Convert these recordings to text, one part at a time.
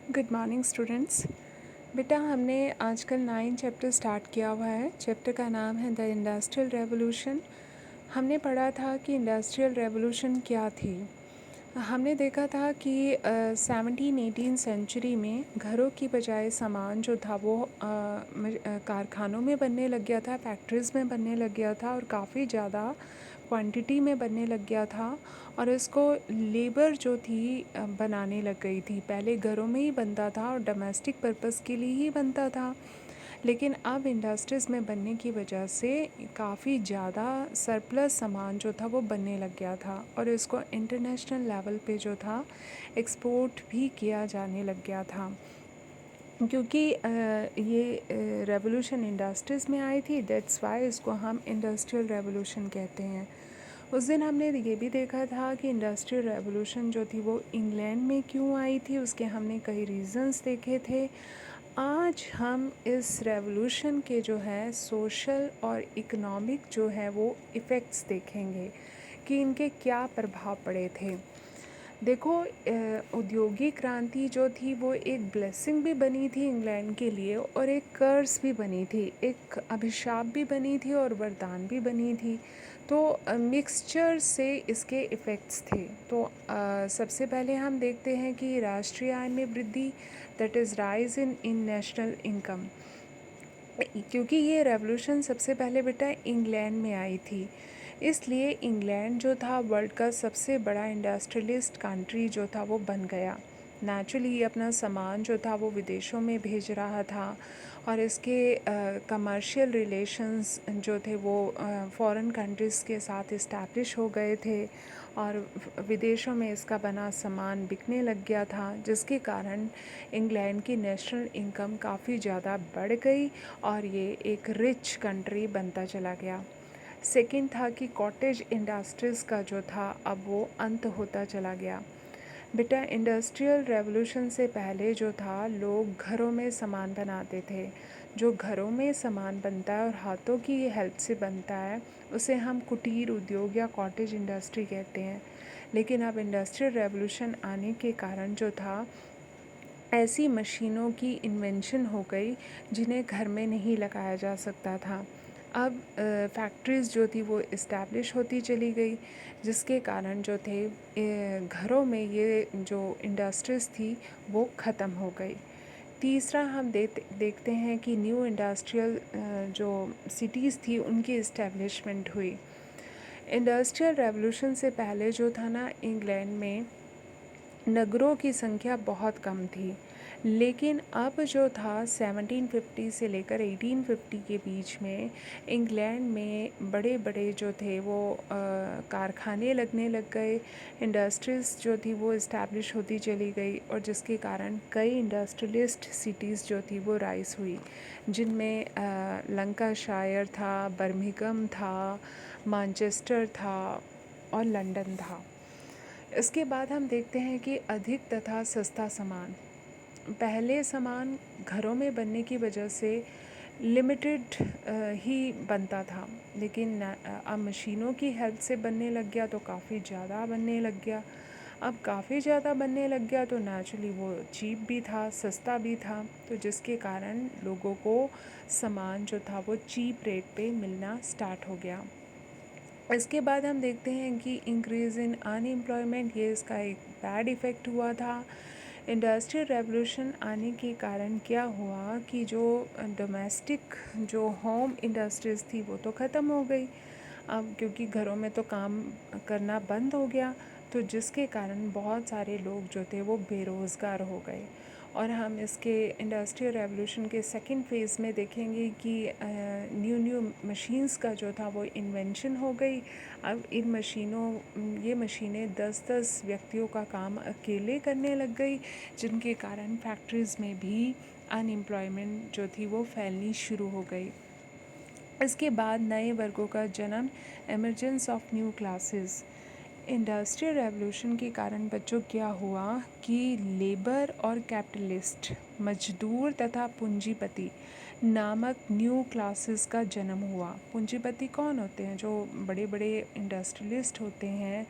Good morning students. बेटा हमने आजकल 9 चैप्टर स्टार्ट किया हुआ है। चैप्टर का नाम है द इंडस्ट्रियल रेवोल्यूशन। हमने पढ़ा था कि इंडस्ट्रियल रेवोल्यूशन क्या थी। हमने देखा था कि 17-18 सेंचुरी में घरों की बजाय सामान जो था वो कारखानों में बनने लग गया था, फैक्ट्रीज़ में बनने लग गया था और काफ़ी ज़्यादा क्वांटिटी में बनने लग गया था। और इसको लेबर जो थी बनाने लग गई थी। पहले घरों में ही बनता था और डोमेस्टिक पर्पस के लिए ही बनता था, लेकिन अब इंडस्ट्रीज़ में बनने की वजह से काफ़ी ज़्यादा सरप्लस सामान जो था वो बनने लग गया था और इसको इंटरनेशनल लेवल पे जो था एक्सपोर्ट भी किया जाने लग गया था। क्योंकि ये रेवोल्यूशन इंडस्ट्रीज़ में आई थी, दैट्स वाई इसको हम इंडस्ट्रियल रेवोल्यूशन कहते हैं। उस दिन हमने ये भी देखा था कि इंडस्ट्रियल रेवोल्यूशन जो थी वो इंग्लैंड में क्यों आई थी, उसके हमने कई रीज़न्स देखे थे। आज हम इस रेवोल्यूशन के जो है सोशल और इकोनॉमिक जो है वो इफ़ेक्ट्स देखेंगे कि इनके क्या प्रभाव पड़े थे। देखो, औद्योगिक क्रांति जो थी वो एक ब्लेसिंग भी बनी थी इंग्लैंड के लिए और एक कर्स भी बनी थी, एक अभिशाप भी बनी थी और वरदान भी बनी थी। तो मिक्सचर से इसके इफ़ेक्ट्स थे। तो सबसे पहले हम देखते हैं कि राष्ट्रीय आय में वृद्धि, that is rise in national income. क्योंकि ये रेवोल्यूशन सबसे पहले बेटा इंग्लैंड में आई थी, इसलिए इंग्लैंड जो था वर्ल्ड का सबसे बड़ा इंडस्ट्रियलिस्ट कंट्री जो था वो बन गया। नेचुरली ये अपना सामान जो था वो विदेशों में भेज रहा था और इसके कमर्शियल रिलेशंस जो थे वो फॉरेन कंट्रीज़ के साथ इस्टेब्लिश हो गए थे और विदेशों में इसका बना सामान बिकने लग गया था, जिसके कारण इंग्लैंड की नेशनल इनकम काफ़ी ज़्यादा बढ़ गई और ये एक रिच कंट्री बनता चला गया। सेकंड था कि कॉटेज इंडस्ट्रीज़ का जो था अब वो अंत होता चला गया। बेटा इंडस्ट्रियल रेवोल्यूशन से पहले जो था लोग घरों में सामान बनाते थे। जो घरों में सामान बनता है और हाथों की हेल्प से बनता है उसे हम कुटीर उद्योग या कॉटेज इंडस्ट्री कहते हैं। लेकिन अब इंडस्ट्रियल रेवोल्यूशन आने के कारण जो था ऐसी मशीनों की इन्वेंशन हो गई जिन्हें घर में नहीं लगाया जा सकता था। अब फैक्ट्रीज़ जो थी वो इस्टेब्लिश होती चली गई, जिसके कारण जो थे घरों में ये जो इंडस्ट्रीज़ थी वो ख़त्म हो गई। तीसरा हम देखते हैं कि न्यू इंडस्ट्रियल जो सिटीज़ थी उनकी इस्टेब्लिशमेंट हुई। इंडस्ट्रियल रेवोल्यूशन से पहले जो था ना इंग्लैंड में नगरों की संख्या बहुत कम थी, लेकिन अब जो था 1750 से लेकर 1850 के बीच में इंग्लैंड में बड़े बड़े जो थे वो कारखाने लगने लग गए। इंडस्ट्रीज़ जो थी वो इस्टेब्लिश होती चली गई और जिसके कारण कई इंडस्ट्रियलिस्ट सिटीज़ जो थी वो राइज हुई, जिनमें लंकाशायर था, बर्मिंघम था, मैनचेस्टर था और लंदन था। इसके बाद हम देखते हैं कि अधिक तथा सस्ता सामान। पहले सामान घरों में बनने की वजह से लिमिटेड ही बनता था, लेकिन अब मशीनों की हेल्प से बनने लग गया तो काफ़ी ज़्यादा बनने लग गया। अब काफ़ी ज़्यादा बनने लग गया तो नेचुरली वो चीप भी था, सस्ता भी था, तो जिसके कारण लोगों को सामान जो था वो चीप रेट पे मिलना स्टार्ट हो गया। इसके बाद हम देखते हैं कि इंक्रीज़ इन अनएम्प्लॉयमेंट, ये इसका एक बैड इफ़ेक्ट हुआ था। इंडस्ट्रियल रेवोल्यूशन आने के कारण क्या हुआ कि जो डोमेस्टिक जो होम इंडस्ट्रीज़ थी वो तो ख़त्म हो गई। अब क्योंकि घरों में तो काम करना बंद हो गया, तो जिसके कारण बहुत सारे लोग जो थे वो बेरोज़गार हो गए। और हम इसके इंडस्ट्रियल रेवोल्यूशन के सेकंड फेज़ में देखेंगे कि न्यू न्यू मशीन्स का जो था वो इन्वेंशन हो गई। अब ये मशीनें 10-10 व्यक्तियों का काम अकेले करने लग गई, जिनके कारण फैक्ट्रीज़ में भी अनएम्प्लॉयमेंट जो थी वो फैलनी शुरू हो गई। इसके बाद नए वर्गों का जन्म, emergence of new classes. Industrial revolution के कारण बच्चों क्या हुआ कि लेबर और कैपिटलिस्ट, मजदूर तथा पूंजीपति नामक न्यू क्लासेस का जन्म हुआ। पूंजीपति कौन होते हैं? जो बड़े बड़े इंडस्ट्रियलिस्ट होते हैं,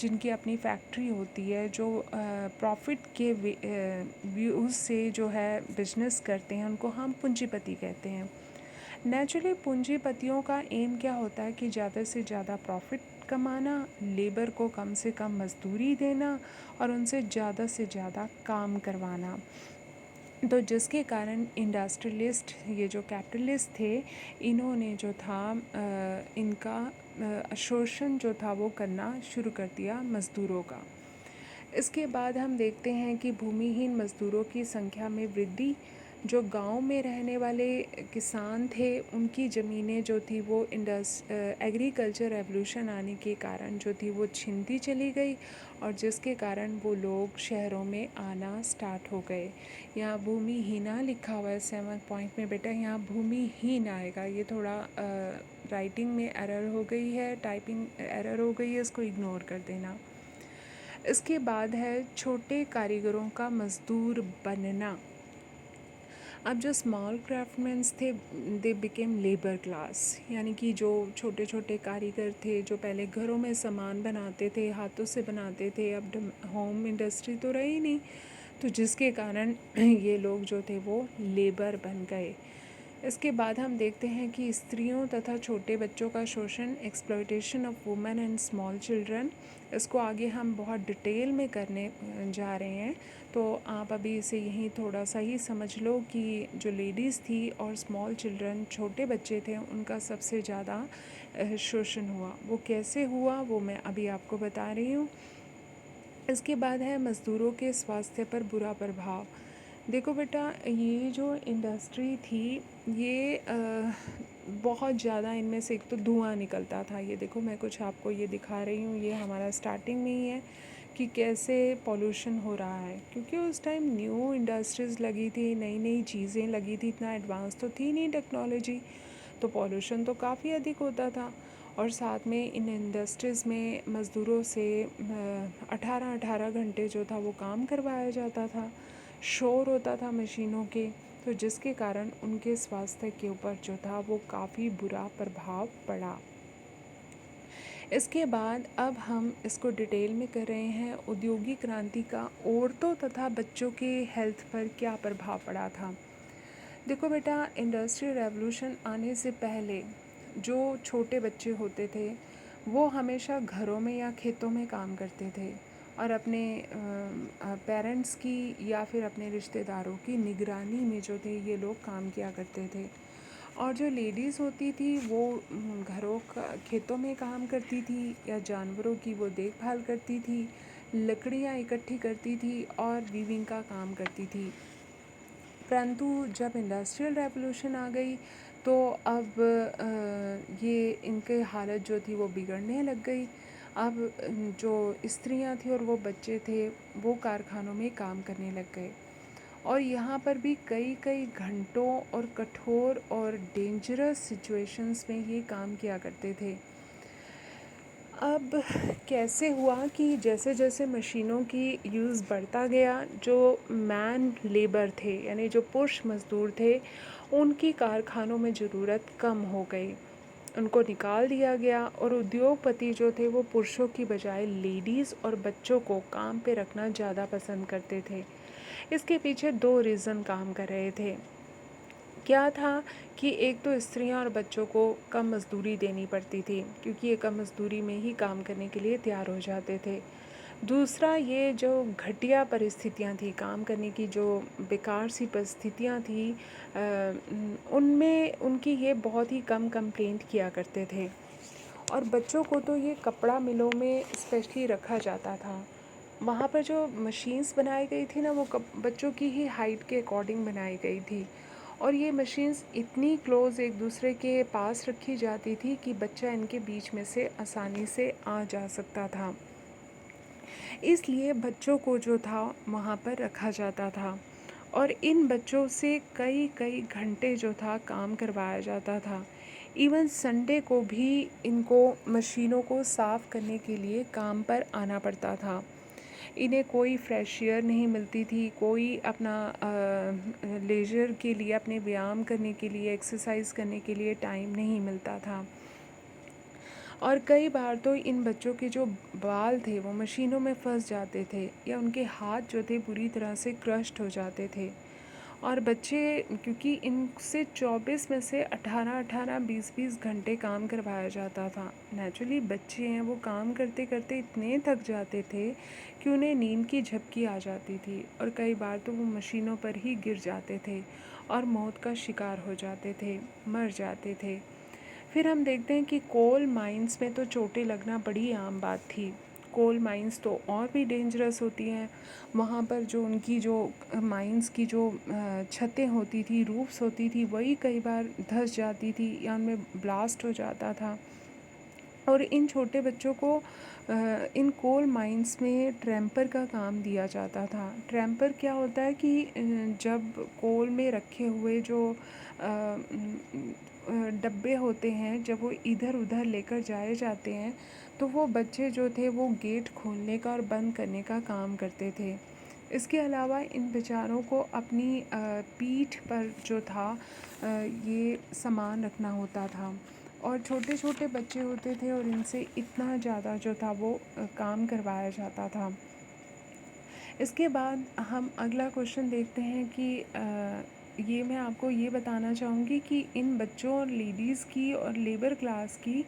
जिनकी अपनी फैक्ट्री होती है, जो प्रॉफिट के व्यूज़ से जो है बिजनेस करते हैं, उनको हम पूंजीपति कहते हैं। नेचुरली पूंजीपतियों का एम क्या होता है कि ज़्यादा से ज़्यादा प्रॉफिट कमाना, लेबर को कम से कम मजदूरी देना और उनसे ज़्यादा से ज़्यादा काम करवाना। तो जिसके कारण इंडस्ट्रियलिस्ट, ये जो कैपिटलिस्ट थे, इन्होंने जो था इनका शोषण जो था वो करना शुरू कर दिया मज़दूरों का। इसके बाद हम देखते हैं कि भूमिहीन मज़दूरों की संख्या में वृद्धि। जो गांव में रहने वाले किसान थे, उनकी ज़मीनें जो थी वो एग्रीकल्चर रेवोल्यूशन आने के कारण जो थी वो छिनती चली गई, और जिसके कारण वो लोग शहरों में आना स्टार्ट हो गए। यहाँ भूमिहीना लिखा हुआ है 7th पॉइंट में बेटा, यहाँ भूमिहीन आएगा। ये थोड़ा राइटिंग में एरर हो गई है, टाइपिंग एरर हो गई है, इसको इग्नोर कर देना। इसके बाद है छोटे कारीगरों का मज़दूर बनना। अब जो स्मॉल क्राफ्टमैन्स थे, दे बिकेम लेबर क्लास, यानी कि जो छोटे छोटे कारीगर थे, जो पहले घरों में सामान बनाते थे, हाथों से बनाते थे, अब होम इंडस्ट्री तो रही नहीं, तो जिसके कारण ये लोग जो थे वो लेबर बन गए। इसके बाद हम देखते हैं कि स्त्रियों तथा छोटे बच्चों का शोषण, exploitation of women and small children. इसको आगे हम बहुत डिटेल में करने जा रहे हैं, तो आप अभी इसे यहीं थोड़ा सा ही समझ लो कि जो लेडीज़ थी और स्मॉल चिल्ड्रन, छोटे बच्चे थे, उनका सबसे ज़्यादा शोषण हुआ। वो कैसे हुआ वो मैं अभी आपको बता रही हूँ। इसके बाद है मज़दूरों के स्वास्थ्य पर बुरा प्रभाव। देखो बेटा, ये जो इंडस्ट्री थी, ये बहुत ज़्यादा, इनमें से एक तो धुआं निकलता था। ये देखो, मैं कुछ आपको ये दिखा रही हूँ, ये हमारा स्टार्टिंग में ही है कि कैसे पॉल्यूशन हो रहा है, क्योंकि उस टाइम न्यू इंडस्ट्रीज़ लगी थी, नई नई चीज़ें लगी थी, इतना एडवांस तो थी नहीं टेक्नोलॉजी, तो पॉल्यूशन तो काफ़ी अधिक होता था। और साथ में इन इंडस्ट्रीज़ में मज़दूरों से 18-18 घंटे जो था वो काम करवाया जाता था, शोर होता था मशीनों के, तो जिसके कारण उनके स्वास्थ्य के ऊपर जो था वो काफ़ी बुरा प्रभाव पड़ा। इसके बाद अब हम इसको डिटेल में कर रहे हैं, औद्योगिक क्रांति का औरतों तथा बच्चों के हेल्थ पर क्या प्रभाव पड़ा था। देखो बेटा, इंडस्ट्रियल रेवोल्यूशन आने से पहले जो छोटे बच्चे होते थे, वो हमेशा घरों में या खेतों में काम करते थे और अपने पेरेंट्स की या फिर अपने रिश्तेदारों की निगरानी में जो थे ये लोग काम किया करते थे। और जो लेडीज़ होती थी वो घरों का खेतों में काम करती थी या जानवरों की वो देखभाल करती थी, लकड़ियाँ इकट्ठी करती थी और वीविंग का काम करती थी। परंतु जब इंडस्ट्रियल रेवोल्यूशन आ गई तो अब ये इनके हालत जो थी वो बिगड़ने लग गई। अब जो स्त्रियां थी और वो बच्चे थे वो कारखानों में काम करने लग गए, और यहाँ पर भी कई कई घंटों और कठोर और डेंजरस सिचुएशंस में ये काम किया करते थे। अब कैसे हुआ कि जैसे जैसे मशीनों की यूज़ बढ़ता गया, जो मैन लेबर थे यानी जो पुरुष मज़दूर थे, उनकी कारखानों में ज़रूरत कम हो गई, उनको निकाल दिया गया, और उद्योगपति जो थे वो पुरुषों की बजाय लेडीज़ और बच्चों को काम पे रखना ज़्यादा पसंद करते थे। इसके पीछे दो रीज़न काम कर रहे थे। क्या था कि एक तो स्त्रियां और बच्चों को कम मज़दूरी देनी पड़ती थी, क्योंकि ये कम मज़दूरी में ही काम करने के लिए तैयार हो जाते थे। दूसरा, ये जो घटिया परिस्थितियां थी काम करने की, जो बेकार सी परिस्थितियां थी, उनमें उनकी ये बहुत ही कम कंप्लेंट किया करते थे। और बच्चों को तो ये कपड़ा मिलों में स्पेशली रखा जाता था। वहाँ पर जो मशीन्स बनाई गई थी ना, वो बच्चों की ही हाइट के अकॉर्डिंग बनाई गई थी, और ये मशीन्स इतनी क्लोज़ एक दूसरे के पास रखी जाती थी कि बच्चा इनके बीच में से आसानी से आ जा सकता था। इसलिए बच्चों को जो था वहाँ पर रखा जाता था, और इन बच्चों से कई कई घंटे जो था काम करवाया जाता था। इवन संडे को भी इनको मशीनों को साफ़ करने के लिए काम पर आना पड़ता था। इन्हें कोई फ्रेश एयर नहीं मिलती थी, कोई अपना लेजर के लिए, अपने व्यायाम करने के लिए, एक्सरसाइज करने के लिए टाइम नहीं मिलता था। और कई बार तो इन बच्चों के जो बाल थे वो मशीनों में फंस जाते थे, या उनके हाथ जो थे पूरी तरह से क्रश्ड हो जाते थे। और बच्चे, क्योंकि इनसे 24 में से 18-18, 20-20 घंटे काम करवाया जाता था। नेचुरली बच्चे हैं, वो काम करते करते इतने थक जाते थे कि उन्हें नींद की झपकी आ जाती थी, और कई बार तो वो मशीनों पर ही गिर जाते थे और मौत का शिकार हो जाते थे, मर जाते थे। फिर हम देखते हैं कि कोल माइंस में तो चोटें लगना बड़ी आम बात थी। कोल माइंस तो और भी डेंजरस होती हैं। वहाँ पर जो उनकी जो माइंस की जो छतें होती थी, रूफ्स होती थी, वही कई बार धंस जाती थी या उनमें ब्लास्ट हो जाता था। और इन छोटे बच्चों को इन कोल माइंस में ट्रैम्पर का काम दिया जाता था। ट्रैम्पर क्या होता है कि जब कोल में रखे हुए जो डब्बे होते हैं, जब वो इधर उधर लेकर जाए जाते हैं, तो वो बच्चे जो थे वो गेट खोलने का और बंद करने का काम करते थे। इसके अलावा इन बेचारों को अपनी पीठ पर जो था ये सामान रखना होता था, और छोटे छोटे बच्चे होते थे और इनसे इतना ज़्यादा जो था वो काम करवाया जाता था। इसके बाद हम अगला क्वेश्चन देखते हैं कि ये मैं आपको ये बताना चाहूँगी कि इन बच्चों और लेडीज़ की और लेबर क्लास की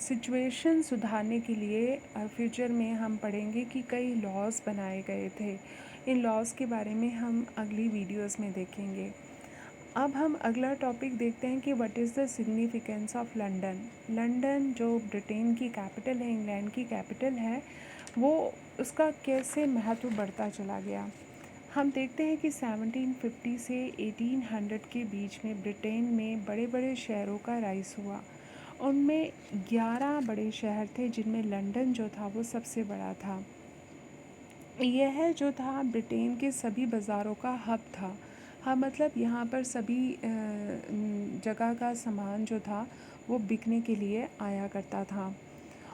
सिचुएशन सुधारने के लिए फ्यूचर में हम पढ़ेंगे कि कई लॉज़ बनाए गए थे। इन लॉज़ के बारे में हम अगली वीडियोस में देखेंगे। अब हम अगला टॉपिक देखते हैं कि what is the significance of London. London जो ब्रिटेन की कैपिटल है, इंग्लैंड की कैपिटल है, वो उसका कैसे महत्व बढ़ता चला गया। हम देखते हैं कि 1750 से 1800 के बीच में ब्रिटेन में बड़े बड़े शहरों का राइज हुआ। उनमें 11 बड़े शहर थे, जिनमें लंदन जो था वो सबसे बड़ा था। यह जो था ब्रिटेन के सभी बाज़ारों का हब था। हाँ, मतलब यहाँ पर सभी जगह का सामान जो था वो बिकने के लिए आया करता था।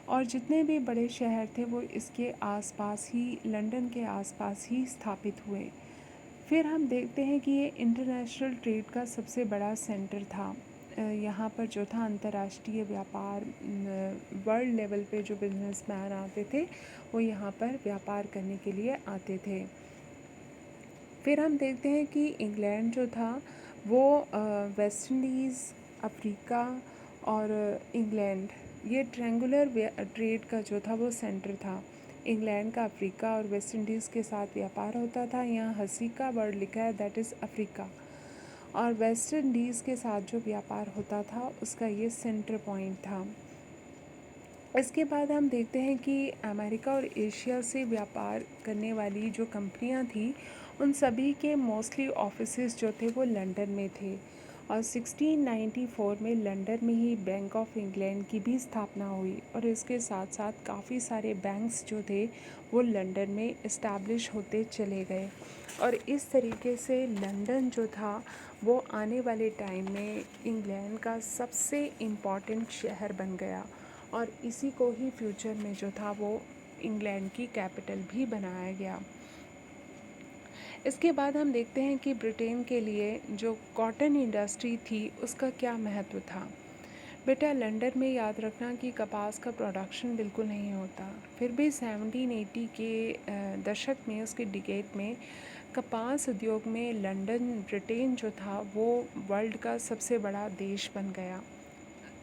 और जितने भी बड़े शहर थे वो इसके आसपास ही, लंदन के आसपास ही स्थापित हुए। फिर हम देखते हैं कि ये इंटरनेशनल ट्रेड का सबसे बड़ा सेंटर था। यहाँ पर जो था अंतर्राष्ट्रीय व्यापार, वर्ल्ड लेवल पे जो बिजनेसमैन आते थे वो यहाँ पर व्यापार करने के लिए आते थे। फिर हम देखते हैं कि इंग्लैंड जो था वो वेस्ट इंडीज़, अफ्रीका और इंग्लैंड, ये ट्रायंगुलर ट्रेड का जो था वो सेंटर था। इंग्लैंड का अफ्रीका और वेस्ट इंडीज़ के साथ व्यापार होता था। यहाँ हंसी का वर्ड लिखा है, दैट इज़ अफ्रीका। और वेस्ट इंडीज़ के साथ जो व्यापार होता था उसका ये सेंटर पॉइंट था। इसके बाद हम देखते हैं कि अमेरिका और एशिया से व्यापार करने वाली जो कंपनियां थी, उन सभी के मोस्टली ऑफिसेज जो थे वो लंदन में थे। और 1694 में लंदन में ही बैंक ऑफ इंग्लैंड की भी स्थापना हुई, और इसके साथ साथ काफ़ी सारे बैंक्स जो थे वो लंदन में इस्टेब्लिश होते चले गए। और इस तरीके से लंदन जो था वो आने वाले टाइम में इंग्लैंड का सबसे इम्पॉर्टेंट शहर बन गया, और इसी को ही फ्यूचर में जो था वो इंग्लैंड की कैपिटल भी बनाया गया। इसके बाद हम देखते हैं कि ब्रिटेन के लिए जो कॉटन इंडस्ट्री थी उसका क्या महत्व था। बेटा, लंदन में याद रखना कि कपास का प्रोडक्शन बिल्कुल नहीं होता। फिर भी 1780 के दशक में, उसके डिकेड में, कपास उद्योग में लंदन, ब्रिटेन जो था वो वर्ल्ड का सबसे बड़ा देश बन गया।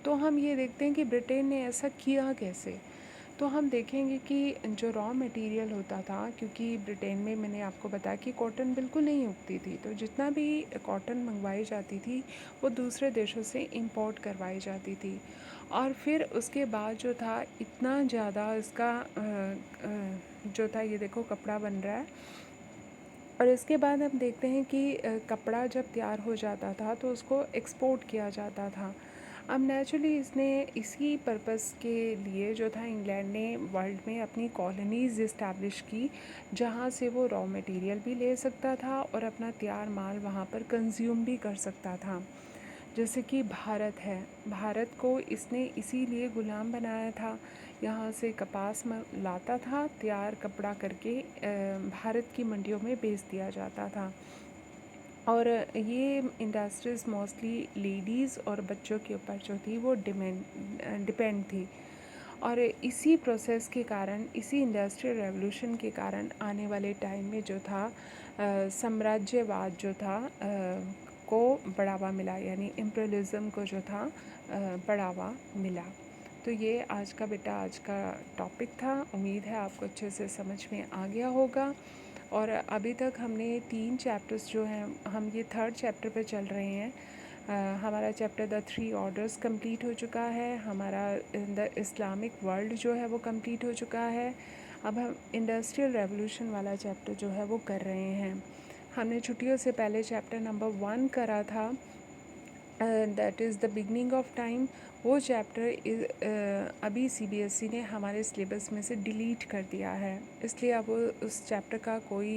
तो हम ये देखते हैं कि ब्रिटेन ने ऐसा किया कैसे। तो हम देखेंगे कि जो रॉ मटेरियल होता था, क्योंकि ब्रिटेन में मैंने आपको बताया कि कॉटन बिल्कुल नहीं उगती थी, तो जितना भी कॉटन मंगवाई जाती थी वो दूसरे देशों से इंपोर्ट करवाई जाती थी। और फिर उसके बाद जो था इतना ज़्यादा इसका जो था, ये देखो कपड़ा बन रहा है। और इसके बाद हम देखते हैं कि कपड़ा जब तैयार हो जाता था तो उसको एक्सपोर्ट किया जाता था। अब नेचुरली इसने इसी पर्पस के लिए जो था इंग्लैंड ने वर्ल्ड में अपनी कॉलोनीज़ इस्टेब्लिश की, जहाँ से वो रॉ मटेरियल भी ले सकता था और अपना तैयार माल वहाँ पर कंज्यूम भी कर सकता था। जैसे कि भारत है, भारत को इसने इसीलिए ग़ुलाम बनाया था, यहाँ से कपास लाता था, तैयार कपड़ा करके भारत की मंडियों में बेच दिया जाता था। और ये इंडस्ट्रीज़ मोस्टली लेडीज़ और बच्चों के ऊपर जो थी वो डिपेंड थी। और इसी प्रोसेस के कारण, इसी इंडस्ट्रियल रेवोल्यूशन के कारण आने वाले टाइम में जो था साम्राज्यवाद जो था को बढ़ावा मिला, यानी इम्पीरियलिज़म को जो था बढ़ावा मिला। तो ये आज का बेटा आज का टॉपिक था। उम्मीद है आपको अच्छे से समझ में आ गया होगा। और अभी तक हमने 3 चैप्टर्स जो हैं, हम ये 3rd चैप्टर पे चल रहे हैं। हमारा चैप्टर द 3 ऑर्डर्स कंप्लीट हो चुका है, हमारा द इस्लामिक वर्ल्ड जो है वो कंप्लीट हो चुका है। अब हम इंडस्ट्रियल रेवोल्यूशन वाला चैप्टर जो है वो कर रहे हैं। हमने छुट्टियों से पहले चैप्टर नंबर 1 करा था, that is the beginning of time. वो चैप्टर अभी CBSE ने हमारे सिलेबस में से डिलीट कर दिया है, इसलिए अब उस चैप्टर का कोई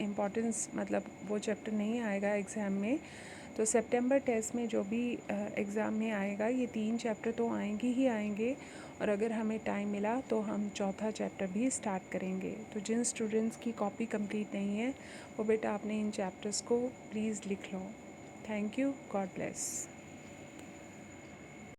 इम्पोर्टेंस, मतलब वो चैप्टर नहीं आएगा एग्ज़ाम में। तो सितंबर टेस्ट में जो भी एग्ज़ाम में आएगा, ये 3 चैप्टर तो आएंगे ही आएंगे। और अगर हमें टाइम मिला तो हम 4था चैप्टर भी स्टार्ट करेंगे। तो जिन स्टूडेंट्स की कॉपी कंप्लीट नहीं है, वो बेटा आपने इन चैप्टर्स को प्लीज़ लिख लो। Thank you, God bless.